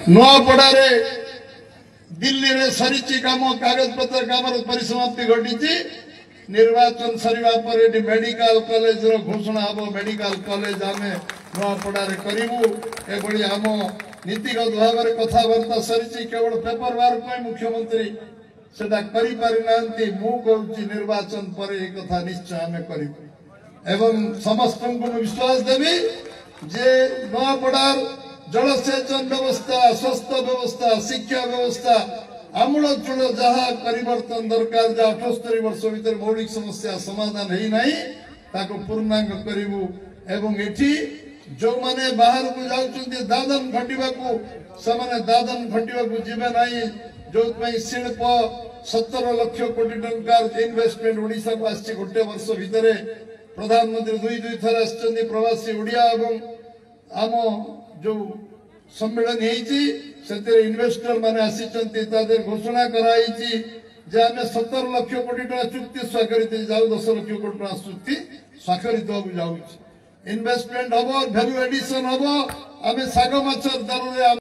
नुआपड़े दिल्ली रे सरीची काम कागज पत्र काम परिसमाप्ति घटी निर्वाचन सरिवा पर मेडिकल कॉलेज रो घोषणा हम मेडिकल कॉलेज आम नुआपड़े करूँ एभली आम नीतिगत भाव में कथबार्ता सरी केवल पेपर वर्क मुख्यमंत्री से निर्वाचन पर एक कथा निश्चय आम कर समस्त को विश्वास देवी जे नुआपड़ार जलसेचन व्यवस्था स्वास्थ्य व्यवस्था शिक्षा व्यवस्था आमूलचूल जहाँ परिवर्तन दरकार जहाँ 78 वर्ष भीतर मौलिक समस्या समाधान है ना पूर्णांग करूँ एवं एठी जो माने बाहर को जाउछन्ती दादन घटिबा को समान दादन घटिबा को जिबे नाही जो शिल्प 17 लाख कोटी टंकार इन्वेस्टमेंट ओडिशा को आछि गोटे वर्ष भीतर प्रधानमंत्री दुई थर आछन्ती प्रवासी ओडिया एवं आम जो सम्मेलन हेछि सेते इन्वेस्टर माने आछन्ती तादे घोषणा कराइछि जे आमे 17 लाख कोटी टका चुक्ति स्वाक्षरित जाउ 10 लाख कोटी टका चुक्ति स्वाक्षरित होबु जाउछि इन्वेस्टमेंट हम वैल्यू एडिशन हम आम शाग माछ दर